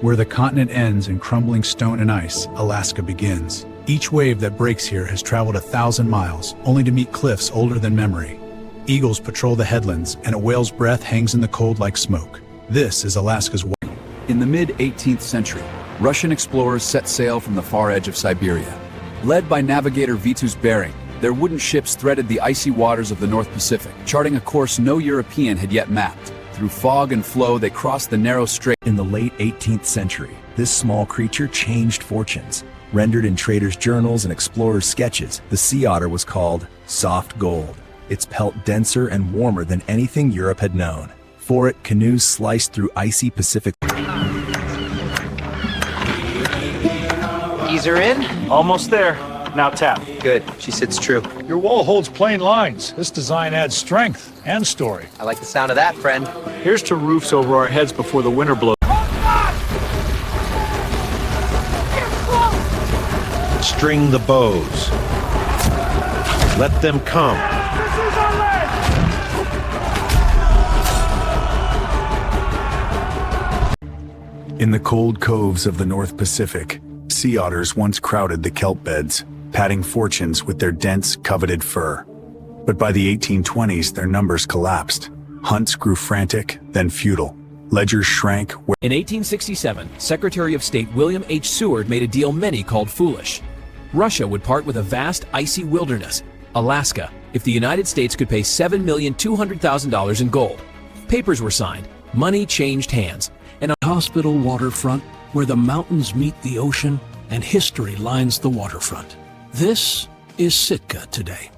Where the continent ends in crumbling stone and ice, Alaska begins. Each wave that breaks here has traveled 1,000 miles, only to meet cliffs older than memory. Eagles patrol the headlands, and a whale's breath hangs in the cold like smoke. This is Alaska's water. In the mid-18th century, Russian explorers set sail from the far edge of Siberia. Led by navigator Vitus Bering, their wooden ships threaded the icy waters of the North Pacific, charting a course no European had yet mapped. Through fog and flow, they crossed the narrow strait. In the late 18th century, this small creature changed fortunes. Rendered in traders' journals and explorers' sketches, the sea otter was called soft gold, its pelt denser and warmer than anything Europe had known. For it, canoes sliced through icy Pacific. Ease her in. Almost there. Now tap. Good. She sits true. Your wall holds plain lines. This design adds strength and story. I like the sound of that, friend. Here's to roofs over our heads before the winter blows. String the bows. Let them come. In the cold coves of the North Pacific, sea otters once crowded the kelp beds, padding fortunes with their dense, coveted fur. But by the 1820s, their numbers collapsed. Hunts grew frantic, then futile. Ledgers shrank. In 1867, Secretary of State William H. Seward made a deal many called foolish. Russia would part with a vast, icy wilderness, Alaska, if the United States could pay $7,200,000 in gold. Papers were signed, money changed hands, and a hospital waterfront where the mountains meet the ocean and history lines the waterfront. This is Sitka today.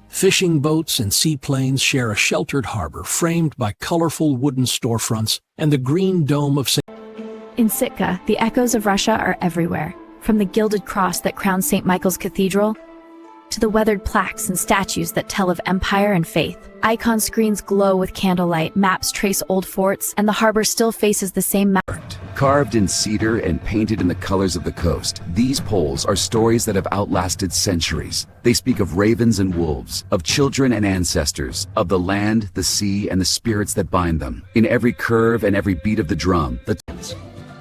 Fishing boats and seaplanes share a sheltered harbor framed by colorful wooden storefronts and the green dome of St. In Sitka, the echoes of Russia are everywhere, from the gilded cross that crowns St. Michael's Cathedral to the weathered plaques and statues that tell of empire and faith. Icon screens glow with candlelight, maps trace old forts, and the harbor still faces the same Carved in cedar and painted in the colors of the coast, these poles are stories that have outlasted centuries. They speak of ravens and wolves, of children and ancestors, of the land, the sea, and the spirits that bind them. In every curve and every beat of the drum,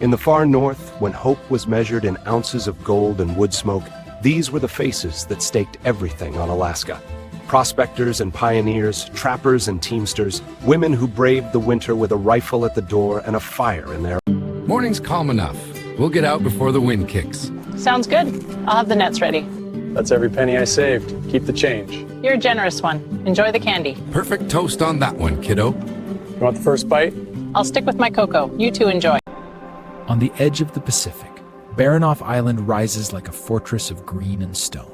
In the far north, when hope was measured in ounces of gold and wood smoke, these were the faces that staked everything on Alaska. Prospectors and pioneers, trappers and teamsters, women who braved the winter with a rifle at the door and a fire in their... Morning's calm enough. We'll get out before the wind kicks. Sounds good. I'll have the nets ready. That's every penny I saved. Keep the change. You're a generous one. Enjoy the candy. Perfect toast on that one, kiddo. You want the first bite? I'll stick with my cocoa. You two enjoy. On the edge of the Pacific, Baranof Island rises like a fortress of green and stone.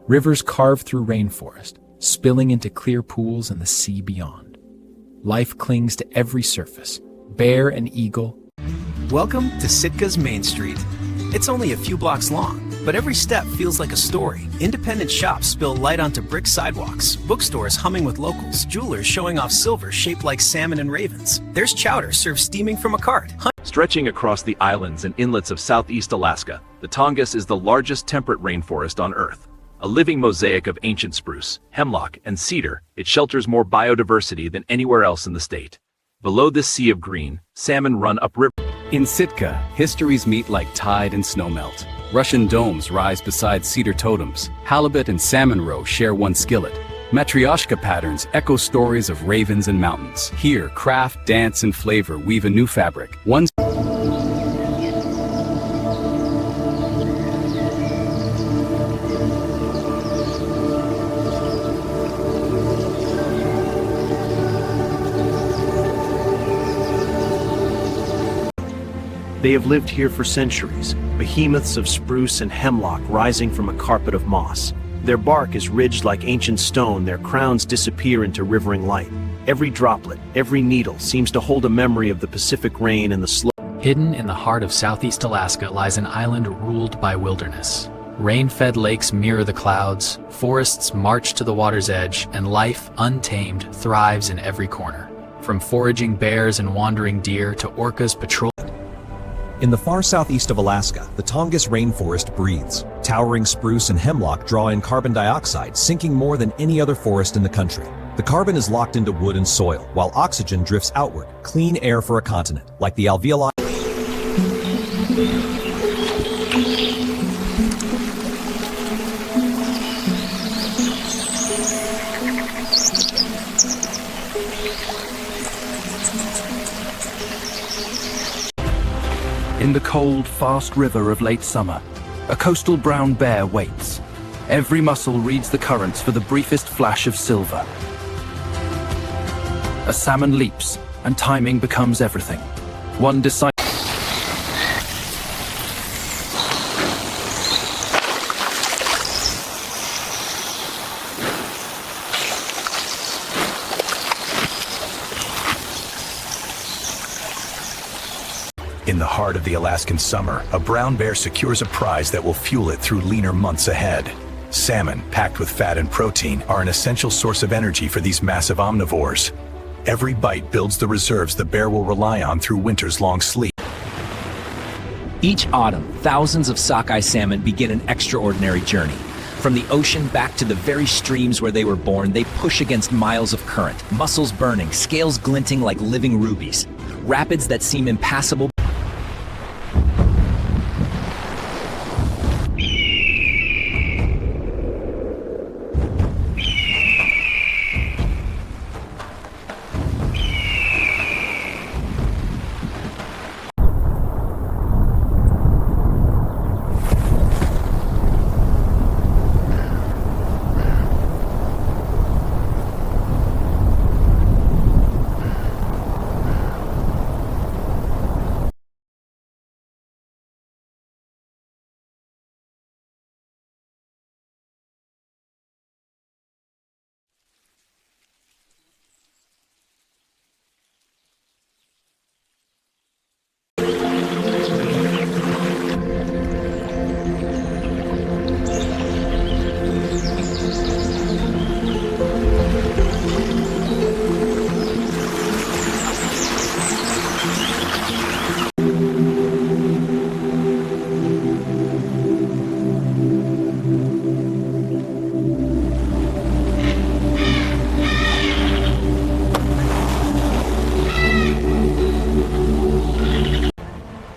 Rivers carve through rainforest, spilling into clear pools and the sea beyond. Life clings to every surface, bear and eagle. Welcome to Sitka's Main Street. It's only a few blocks long, but every step feels like a story. Independent shops spill light onto brick sidewalks, bookstores humming with locals, jewelers showing off silver shaped like salmon and ravens. There's chowder served steaming from a cart. Stretching across the islands and inlets of southeast Alaska, the Tongass is the largest temperate rainforest on Earth. A living mosaic of ancient spruce, hemlock, and cedar, it shelters more biodiversity than anywhere else in the state. Below this sea of green, salmon run upriver. In Sitka, histories meet like tide and snowmelt. Russian domes rise beside cedar totems. Halibut and salmon roe share one skillet. Matryoshka patterns echo stories of ravens and mountains. Here, craft, dance, and flavor weave a new fabric. They have lived here for centuries, behemoths of spruce and hemlock rising from a carpet of moss. Their bark is ridged like ancient stone, their crowns disappear into rivering light. Every droplet, every needle seems to hold a memory of the Pacific rain and the slow... Hidden in the heart of southeast Alaska lies an island ruled by wilderness. Rain-fed lakes mirror the clouds, forests march to the water's edge, and life, untamed, thrives in every corner. From foraging bears and wandering deer to orcas patrolling. In the far southeast of Alaska, the Tongass rainforest breathes. Towering spruce and hemlock draw in carbon dioxide, sinking more than any other forest in the country. The carbon is locked into wood and soil, while oxygen drifts outward, clean air for a continent, like the alveoli. In the cold, fast river of late summer, a coastal brown bear waits. Every muscle reads the currents for the briefest flash of silver. A salmon leaps, and timing becomes everything. One decisive. In the heart of the Alaskan summer, a brown bear secures a prize that will fuel it through leaner months ahead. Salmon, packed with fat and protein, are an essential source of energy for these massive omnivores. Every bite builds the reserves the bear will rely on through winter's long sleep. Each autumn, thousands of sockeye salmon begin an extraordinary journey. From the ocean back to the very streams where they were born, they push against miles of current, muscles burning, scales glinting like living rubies. Rapids that seem impassable.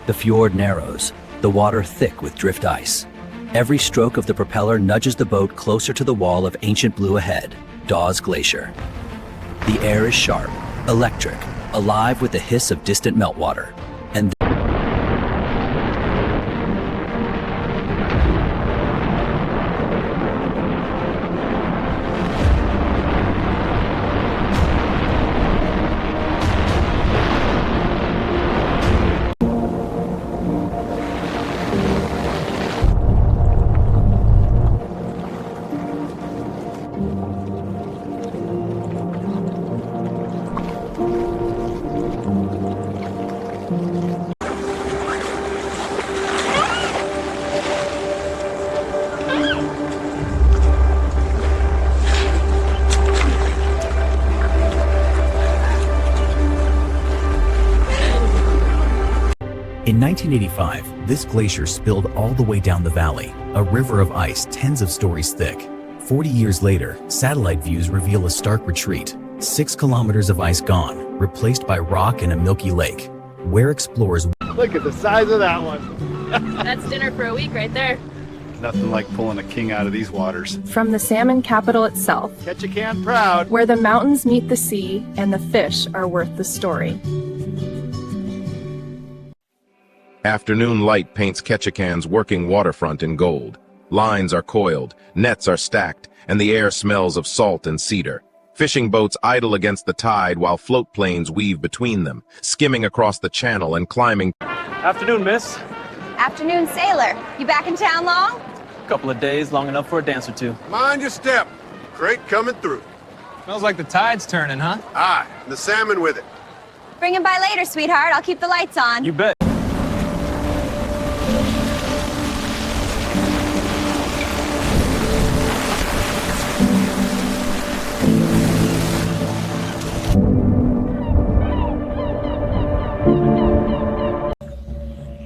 The fjord narrows, the water thick with drift ice. Every stroke of the propeller nudges the boat closer to the wall of ancient blue ahead, Dawes Glacier. The air is sharp, electric, alive with the hiss of distant meltwater. And In 1985, this glacier spilled all the way down the valley, a river of ice tens of stories thick. 40 years later, satellite views reveal a stark retreat, 6 kilometers of ice gone, replaced by rock and a milky lake, where explorers... Look at the size of that one. That's dinner for a week right there. Nothing like pulling a king out of these waters. From the salmon capital itself, Catch a can proud, where the mountains meet the sea and the fish are worth the story. Afternoon light paints Ketchikan's working waterfront in gold. Lines are coiled, nets are stacked, and the air smells of salt and cedar. Fishing boats idle against the tide while float planes weave between them, skimming across the channel and climbing. Afternoon, miss. Afternoon, sailor. You back in town long? Couple of days, long enough for a dance or two. mind your step. Crate coming through. Smells like the tide's turning, huh? Aye, and the salmon with it. Bring him by later, sweetheart. I'll keep the lights on. You bet.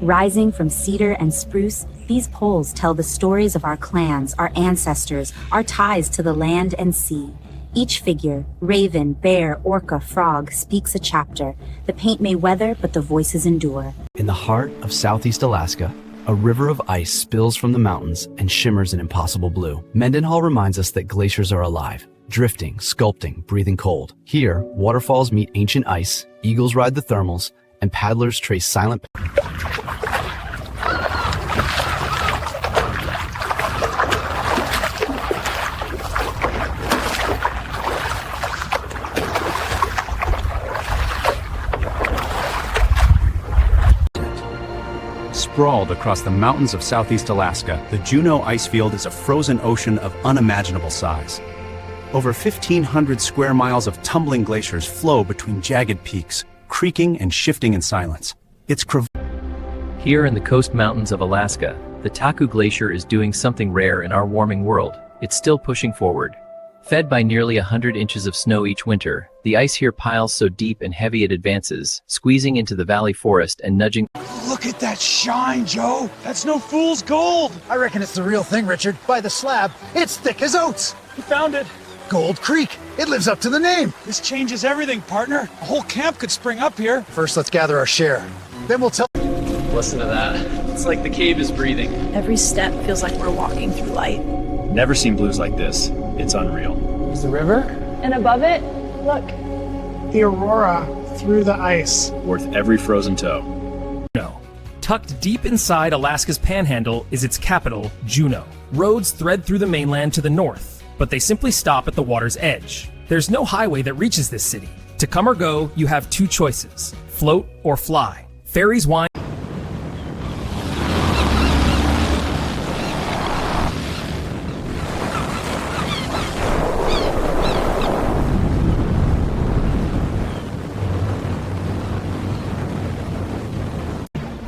Rising from cedar and spruce, these poles tell the stories of our clans, our ancestors, our ties to the land and sea. Each figure, raven, bear, orca, frog, speaks a chapter. The paint may weather, but the voices endure. In the heart of southeast Alaska, a river of ice spills from the mountains and shimmers in impossible blue. Mendenhall reminds us that glaciers are alive, drifting, sculpting, breathing cold. Here, waterfalls meet ancient ice, eagles ride the thermals, and paddlers trace silent Sprawled across the mountains of southeast Alaska, the Juneau ice field is a frozen ocean of unimaginable size. Over 1,500 square miles of tumbling glaciers flow between jagged peaks, creaking and shifting in silence. Here in the coast mountains of Alaska, the Taku Glacier is doing something rare in our warming world. It's still pushing forward. Fed by nearly 100 inches of snow each winter, the ice here piles so deep and heavy it advances, squeezing into the valley forest and nudging. Look at that shine, Joe! That's no fool's gold! I reckon it's the real thing, Richard. By the slab, it's thick as oats! You found it! Gold Creek! It lives up to the name! This changes everything, partner. A whole camp could spring up here. First, let's gather our share. Then we'll tell. Listen to that. It's like the cave is breathing. Every step feels like we're walking through light. Never seen blues like this. It's unreal. Is the river? And above it, look. The aurora through the ice. Worth every frozen toe. Juneau. Tucked deep inside Alaska's panhandle is its capital, Juneau. Roads thread through the mainland to the north, but they simply stop at the water's edge. There's no highway that reaches this city. To come or go, you have two choices: float or fly. Ferries wind.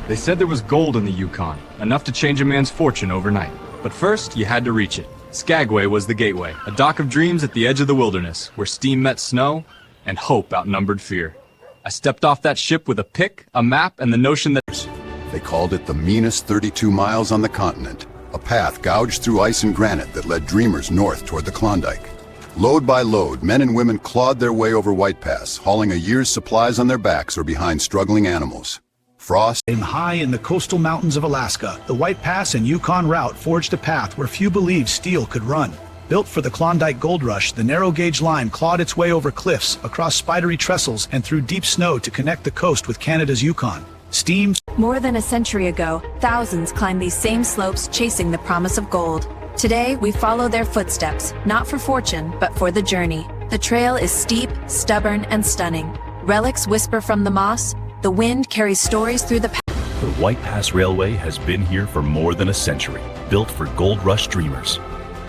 They said there was gold in the Yukon, enough to change a man's fortune overnight. But first, you had to reach it. Skagway was the gateway, a dock of dreams at the edge of the wilderness, where steam met snow and hope outnumbered fear. I stepped off that ship with a pick, a map, and the notion that... They called it the meanest 32 miles on the continent, a path gouged through ice and granite that led dreamers north toward the Klondike. Load by load, men and women clawed their way over White Pass, hauling a year's supplies on their backs or behind struggling animals. Frost. High in the coastal mountains of Alaska, the White Pass and Yukon route forged a path where few believed steel could run. Built for the Klondike gold rush, the narrow-gauge line clawed its way over cliffs, across spidery trestles, and through deep snow to connect the coast with Canada's Yukon. Steam. More than a century ago, thousands climbed these same slopes chasing the promise of gold. Today, we follow their footsteps, not for fortune, but for the journey. The trail is steep, stubborn, and stunning. Relics whisper from the moss. The wind carries stories through the The White Pass Railway has been here for more than a century, built for gold rush dreamers.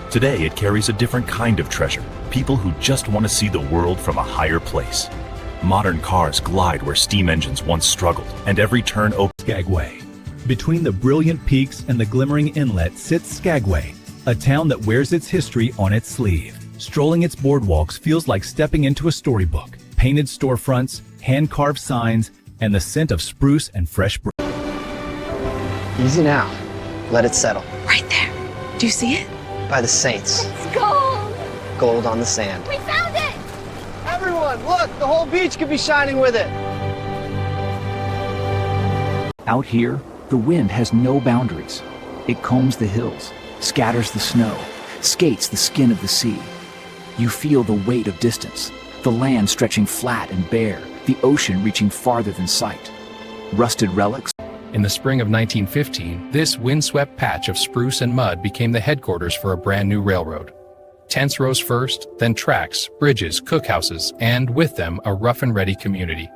Today it carries a different kind of treasure, people who just want to see the world from a higher place. Modern cars glide where steam engines once struggled, and every turn opens. Skagway. Between the brilliant peaks and the glimmering inlet sits Skagway, a town that wears its history on its sleeve. Strolling its boardwalks feels like stepping into a storybook. Painted storefronts, hand-carved signs, and the scent of spruce and fresh bread. Easy now. Let it settle. Right there. Do you see it? By the saints. It's gold! Gold on the sand. We found it! Everyone, look! The whole beach could be shining with it! Out here, the wind has no boundaries. It combs the hills, scatters the snow, skates the skin of the sea. You feel the weight of distance, the land stretching flat and bare, the ocean reaching farther than sight. Rusted relics. In the spring of 1915, this windswept patch of spruce and mud became the headquarters for a brand new railroad. Tents rose first, then tracks, bridges, cookhouses, and with them a rough and ready community.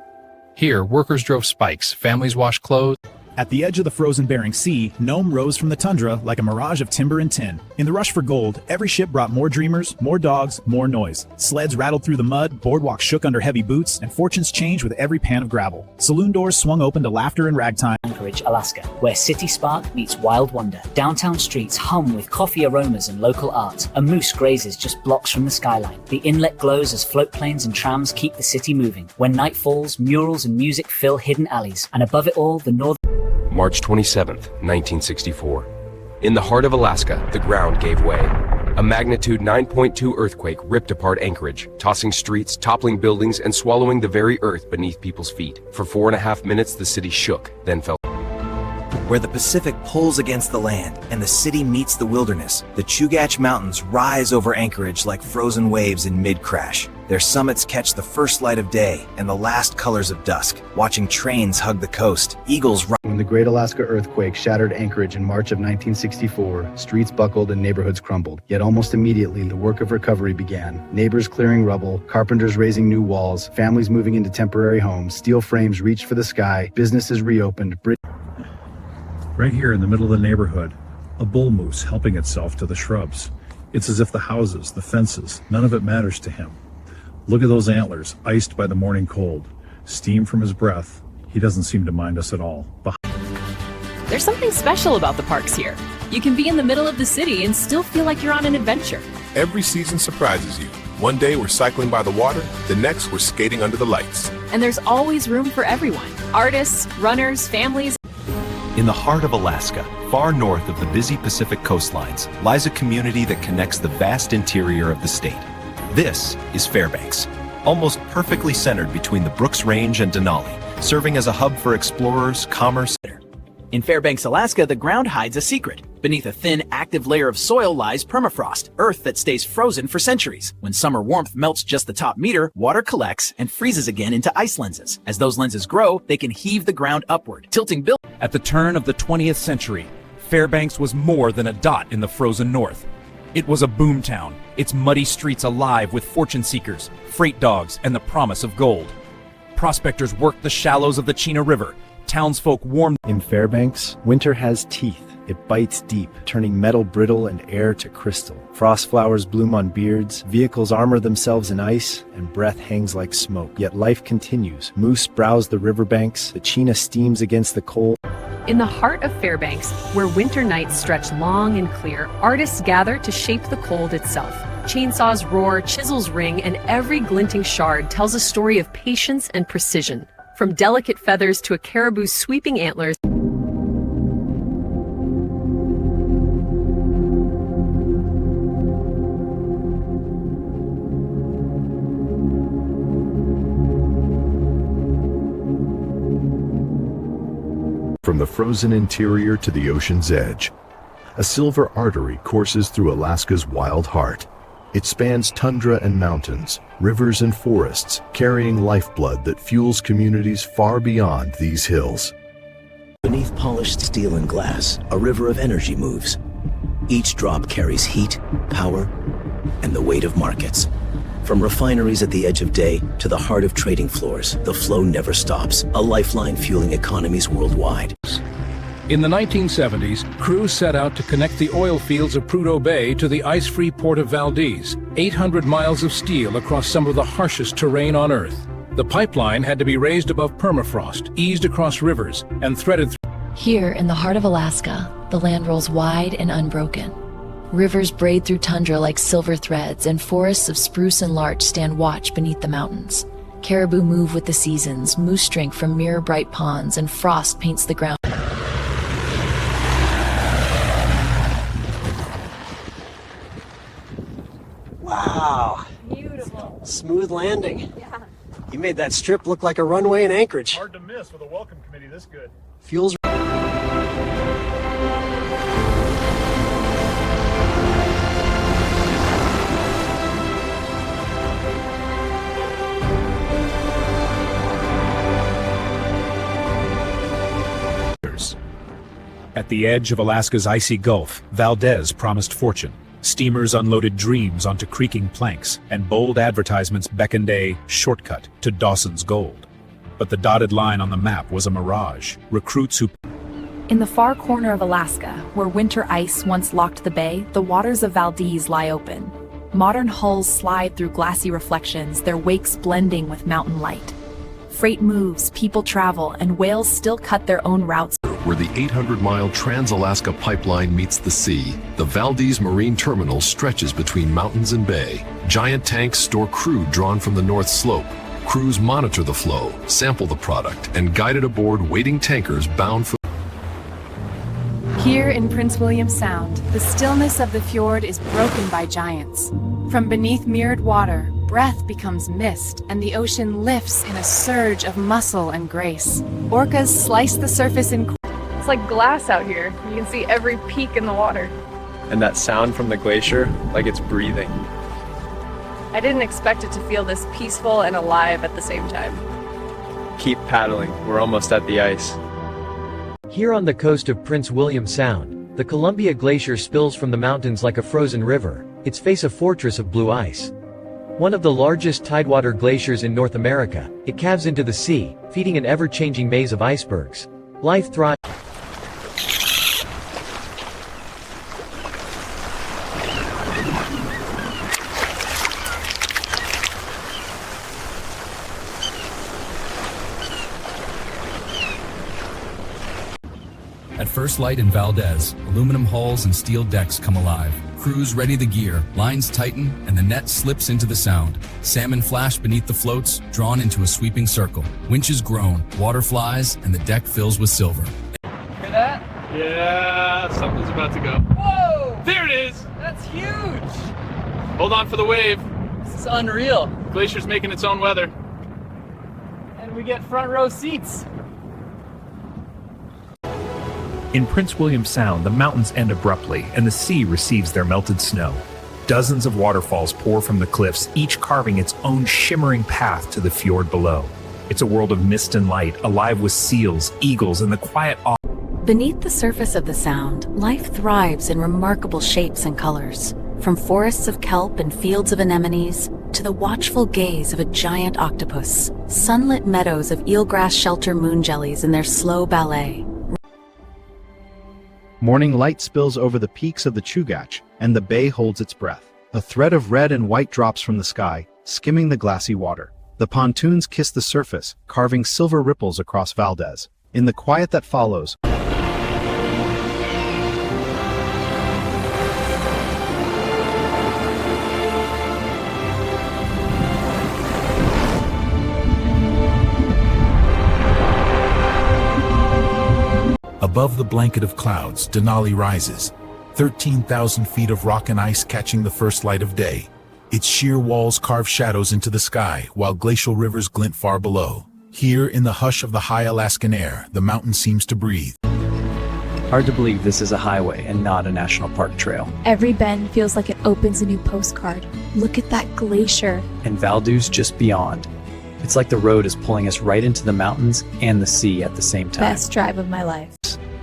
Here, workers drove spikes, families washed clothes. At the edge of the frozen Bering Sea, Nome rose from the tundra like a mirage of timber and tin. In the rush for gold, every ship brought more dreamers, more dogs, more noise. Sleds rattled through the mud, boardwalks shook under heavy boots, and fortunes changed with every pan of gravel. Saloon doors swung open to laughter and ragtime. Anchorage, Alaska, where city spark meets wild wonder. Downtown streets hum with coffee aromas and local art. A moose grazes just blocks from the skyline. The inlet glows as float planes and trams keep the city moving. When night falls, murals and music fill hidden alleys. And above it all, the northern... March 27, 1964. In the heart of Alaska, the ground gave way. A magnitude 9.2 earthquake ripped apart Anchorage, tossing streets, toppling buildings, and swallowing the very earth beneath people's feet. For 4.5 minutes, the city shook, then fell. Where the Pacific pulls against the land and the city meets the wilderness, the Chugach Mountains rise over Anchorage like frozen waves in mid-crash. Their summits catch the first light of day and the last colors of dusk, watching trains hug the coast, eagles run. When the Great Alaska Earthquake shattered Anchorage in March of 1964, streets buckled and neighborhoods crumbled. Yet almost immediately, the work of recovery began. Neighbors clearing rubble, carpenters raising new walls, families moving into temporary homes, steel frames reached for the sky, businesses reopened. Right here in the middle of the neighborhood, a bull moose helping itself to the shrubs. It's as if the houses, the fences, none of it matters to him. Look at those antlers, iced by the morning cold. Steam from his breath. He doesn't seem to mind us at all. There's something special about the parks here. You can be in the middle of the city and still feel like you're on an adventure. Every season surprises you. One day we're cycling by the water, the next we're skating under the lights. And there's always room for everyone. Artists, runners, families. In the heart of Alaska, far north of the busy Pacific coastlines, lies a community that connects the vast interior of the state. This is Fairbanks, almost perfectly centered between the Brooks Range and Denali, serving as a hub for explorers, commerce. In Fairbanks, Alaska, the ground hides a secret. Beneath a thin, active layer of soil lies permafrost, earth that stays frozen for centuries. When summer warmth melts just the top meter, water collects and freezes again into ice lenses. As those lenses grow, they can heave the ground upward, tilting buildings. At the turn of the 20th century, Fairbanks was more than a dot in the frozen north. It was a boomtown, its muddy streets alive with fortune seekers, freight dogs, and the promise of gold. Prospectors worked the shallows of the Chena River. Townsfolk warmed. In Fairbanks, winter has teeth. It bites deep, turning metal brittle and air to crystal. Frost flowers bloom on beards, vehicles armor themselves in ice, and breath hangs like smoke. Yet life continues. Moose browse the riverbanks, the Chena steams against the cold. In the heart of Fairbanks, where winter nights stretch long and clear, artists gather to shape the cold itself. Chainsaws roar, chisels ring, and every glinting shard tells a story of patience and precision. From delicate feathers to a caribou's sweeping antlers. From the frozen interior to the ocean's edge, a silver artery courses through Alaska's wild heart. It spans tundra and mountains, rivers and forests, carrying lifeblood that fuels communities far beyond these hills. Beneath polished steel and glass, a river of energy moves. Each drop carries heat, power, and the weight of markets. From refineries at the edge of day to the heart of trading floors, the flow never stops, a lifeline fueling economies worldwide. In the 1970s, crews set out to connect the oil fields of Prudhoe Bay to the ice-free port of Valdez, 800 miles of steel across some of the harshest terrain on Earth. The pipeline had to be raised above permafrost, eased across rivers, and threaded through. Here in the heart of Alaska, the land rolls wide and unbroken. Rivers braid through tundra like silver threads, and forests of spruce and larch stand watch beneath the mountains. Caribou move with the seasons, moose drink from mirror-bright ponds, and frost paints the ground. Wow. Beautiful. Smooth landing. Yeah. You made that strip look like a runway in Anchorage. Hard to miss with a welcome committee this good. Fuels. At the edge of Alaska's icy Gulf, Valdez promised fortune. Steamers unloaded dreams onto creaking planks, and bold advertisements beckoned a shortcut to Dawson's gold. But the dotted line on the map was a mirage. Recruits who... In the far corner of Alaska, where winter ice once locked the bay, the waters of Valdez lie open. Modern hulls slide through glassy reflections, their wakes blending with mountain light. Freight moves, people travel, and whales still cut their own routes. Where the 800-mile Trans-Alaska Pipeline meets the sea, the Valdez Marine Terminal stretches between mountains and bay. Giant tanks store crude drawn from the North Slope. Crews monitor the flow, sample the product, and guide it aboard waiting tankers bound for... Here in Prince William Sound, the stillness of the fjord is broken by giants. From beneath mirrored water, breath becomes mist, and the ocean lifts in a surge of muscle and grace. Orcas slice the surface in. It's like glass out here. You can see every peak in the water. And that sound from the glacier, like it's breathing. I didn't expect it to feel this peaceful and alive at the same time. Keep paddling, we're almost at the ice. Here on the coast of Prince William Sound, the Columbia Glacier spills from the mountains like a frozen river, its face a fortress of blue ice. One of the largest tidewater glaciers in North America, it calves into the sea, feeding an ever-changing maze of icebergs. Life thrives. At first light in Valdez, aluminum hulls and steel decks come alive. Crews ready the gear, lines tighten, and the net slips into the sound. Salmon flash beneath the floats, drawn into a sweeping circle. Winches groan, water flies, and the deck fills with silver. Hear that? Yeah, something's about to go. Whoa! There it is! That's huge! Hold on for the wave. This is unreal. Glacier's making its own weather. And we get front row seats. In Prince William Sound, the mountains end abruptly, and the sea receives their melted snow. Dozens of waterfalls pour from the cliffs, each carving its own shimmering path to the fjord below. It's a world of mist and light, alive with seals, eagles, and the quiet awe. Beneath the surface of the Sound, life thrives in remarkable shapes and colors. From forests of kelp and fields of anemones, to the watchful gaze of a giant octopus. Sunlit meadows of eelgrass shelter moon jellies in their slow ballet. Morning light spills over the peaks of the Chugach, and the bay holds its breath. A thread of red and white drops from the sky, skimming the glassy water. The pontoons kiss the surface, carving silver ripples across Valdez. In the quiet that follows, Above the blanket of clouds, Denali rises, 13,000 feet of rock and ice catching the first light of day. Its sheer walls carve shadows into the sky, while glacial rivers glint far below. Here, in the hush of the high Alaskan air, the mountain seems to breathe. Hard to believe this is a highway and not a national park trail. Every bend feels like it opens a new postcard. Look at that glacier. And Valdez just beyond. It's like the road is pulling us right into the mountains and the sea at the same time. Best drive of my life.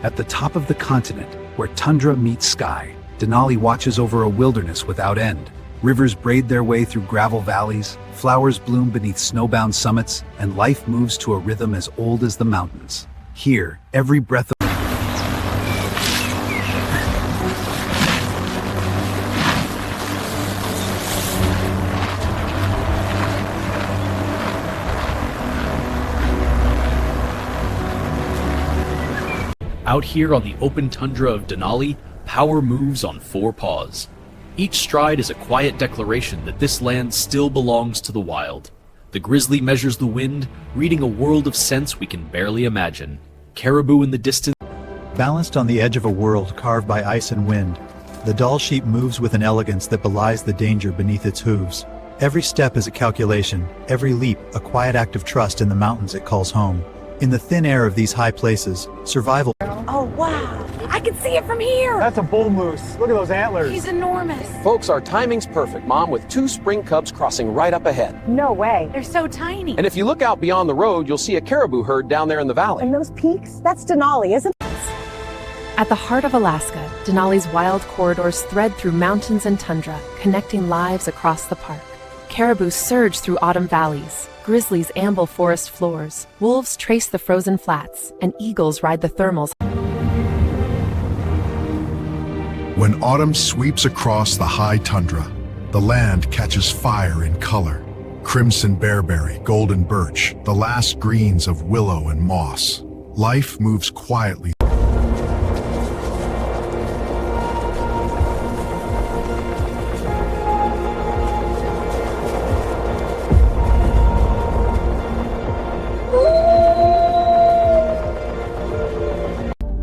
At the top of the continent, where tundra meets sky, Denali watches over a wilderness without end. Rivers braid their way through gravel valleys, flowers bloom beneath snowbound summits, and life moves to a rhythm as old as the mountains. Here, every breath of Out here on the open tundra of Denali, power moves on four paws. Each stride is a quiet declaration that this land still belongs to the wild. The grizzly measures the wind, reading a world of scents we can barely imagine. Caribou in the distance. Balanced on the edge of a world carved by ice and wind, the doll sheep moves with an elegance that belies the danger beneath its hooves. Every step is a calculation, every leap a quiet act of trust in the mountains it calls home. In the thin air of these high places, survival. Oh, wow. I can see it from here. That's a bull moose. Look at those antlers. He's enormous. Folks, our timing's perfect, Mom, with two spring cubs crossing right up ahead. No way. They're so tiny. And if you look out beyond the road, you'll see a caribou herd down there in the valley. And those peaks? That's Denali, isn't it? At the heart of Alaska, Denali's wild corridors thread through mountains and tundra, connecting lives across the park. Caribou surge through autumn valleys. Grizzlies amble forest floors, wolves trace the frozen flats, and eagles ride the thermals. When autumn sweeps across the high tundra, the land catches fire in color. Crimson bearberry, golden birch, the last greens of willow and moss. Life moves quietly.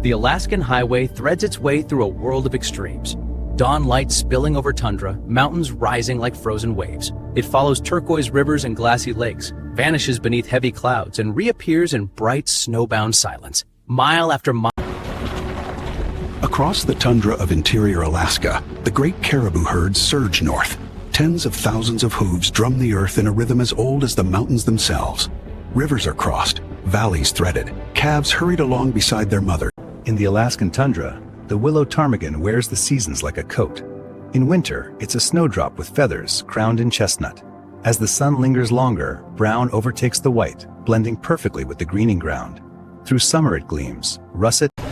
The Alaskan Highway threads its way through a world of extremes. Dawn light spilling over tundra, mountains rising like frozen waves. It follows turquoise rivers and glassy lakes, vanishes beneath heavy clouds, and reappears in bright snowbound silence, mile after mile. Across the tundra of interior Alaska, the great caribou herds surge north. Tens of thousands of hooves drum the earth in a rhythm as old as the mountains themselves. Rivers are crossed, valleys threaded, calves hurried along beside their mother. In the Alaskan tundra, the willow ptarmigan wears the seasons like a coat. In winter, it's a snowdrop with feathers crowned in chestnut. As the sun lingers longer, brown overtakes the white, blending perfectly with the greening ground. Through summer it gleams, russet. Here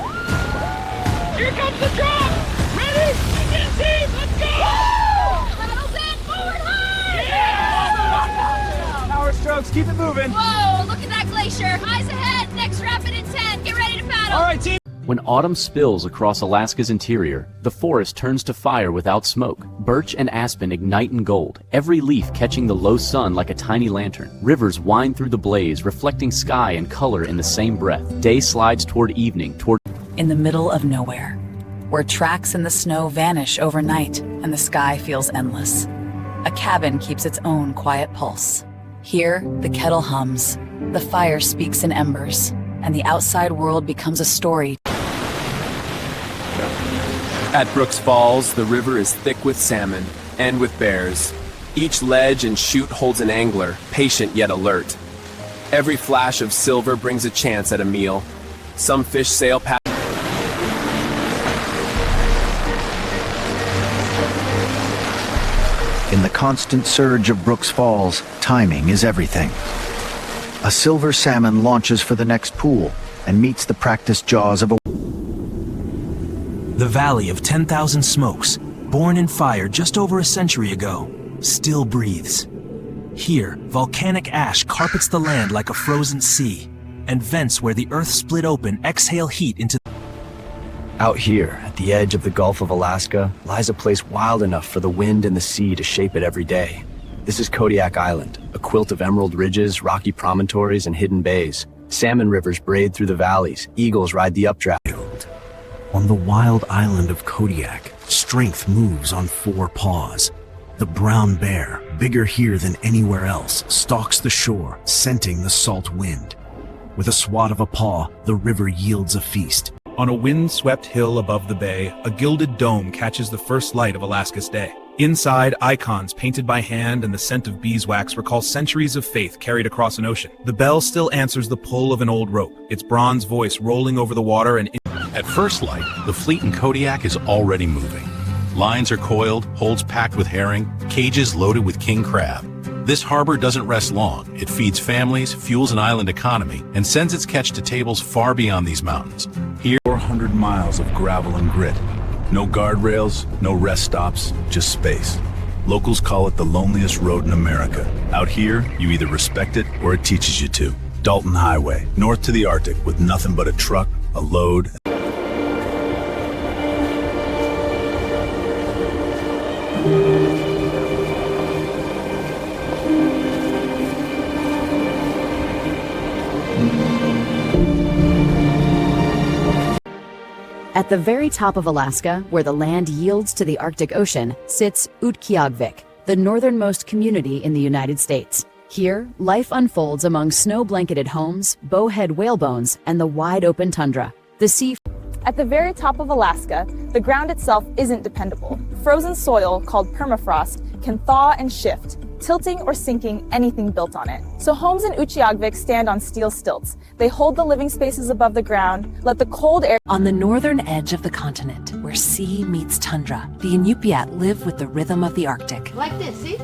comes the drop! Ready? Begin team, let's go! Paddles in, forward high! Yeah! Power strokes, keep it moving. Whoa, look at that glacier. Eyes ahead, next rapid in 10. Get ready to paddle. All right, team. When autumn spills across Alaska's interior, the forest turns to fire without smoke. Birch and aspen ignite in gold, every leaf catching the low sun like a tiny lantern. Rivers wind through the blaze, reflecting sky and color in the same breath. Day slides toward evening, in the middle of nowhere, where tracks in the snow vanish overnight and the sky feels endless. A cabin keeps its own quiet pulse. Here, the kettle hums, the fire speaks in embers, and the outside world becomes a story. At Brooks Falls, the river is thick with salmon and with bears. Each ledge and chute holds an angler, patient yet alert. Every flash of silver brings a chance at a meal. Some fish sail past. In the constant surge of Brooks Falls, timing is everything. A silver salmon launches for the next pool and meets the practiced jaws of a... The Valley of 10,000 Smokes, born in fire just over a century ago, still breathes. Here, volcanic ash carpets the land like a frozen sea, and vents where the earth split open exhale heat into... Out here, at the edge of the Gulf of Alaska, lies a place wild enough for the wind and the sea to shape it every day. This is Kodiak Island, a quilt of emerald ridges, rocky promontories, and hidden bays. Salmon rivers braid through the valleys, eagles ride the updraft. On the wild island of Kodiak, strength moves on four paws. The brown bear, bigger here than anywhere else, stalks the shore, scenting the salt wind. With a swat of a paw, the river yields a feast. On a wind-swept hill above the bay, a gilded dome catches the first light of Alaska's day. Inside, icons painted by hand and the scent of beeswax recall centuries of faith carried across an ocean. The bell still answers the pull of an old rope, its bronze voice rolling over the water and... At first light, the fleet in Kodiak is already moving. Lines are coiled, holds packed with herring, cages loaded with king crab. This harbor doesn't rest long. It feeds families, fuels an island economy, and sends its catch to tables far beyond these mountains. Here, 400 miles of gravel and grit. No guardrails, no rest stops, just space. Locals call it the loneliest road in America. Out here, you either respect it or it teaches you to. Dalton Highway, north to the Arctic with nothing but a truck, a load. At the very top of Alaska, where the land yields to the Arctic Ocean, sits Utqiagvik, the northernmost community in the United States. Here, life unfolds among snow-blanketed homes, bowhead whalebones, and the wide-open tundra. The sea... At the very top of Alaska, the ground itself isn't dependable. Frozen soil, called permafrost, can thaw and shift, tilting or sinking anything built on it. So homes in Utqiagvik stand on steel stilts. They hold the living spaces above the ground, let the cold air... On the northern edge of the continent, where sea meets tundra, the Inupiat live with the rhythm of the Arctic. Like this, see?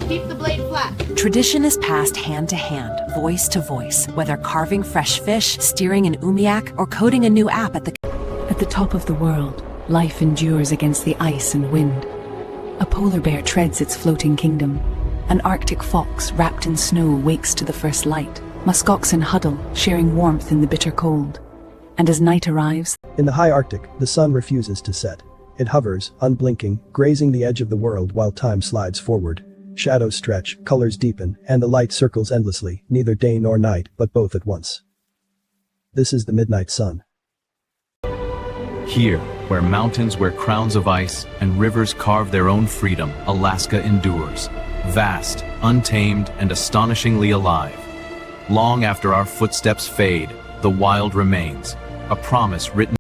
Keep the blade flat. Tradition is passed hand to hand, voice to voice, whether carving fresh fish, steering an umiak, or coding a new app at the... At the top of the world, life endures against the ice and wind. A polar bear treads its floating kingdom. An Arctic fox wrapped in snow wakes to the first light. Muskoxen huddle, sharing warmth in the bitter cold. And as night arrives... In the high Arctic, the sun refuses to set. It hovers, unblinking, grazing the edge of the world while time slides forward. Shadows stretch, colors deepen, and the light circles endlessly, neither day nor night, but both at once. This is the midnight sun. Here, where mountains wear crowns of ice and rivers carve their own freedom, Alaska endures. Vast, untamed, and astonishingly alive. Long after our footsteps fade, the wild remains, a promise written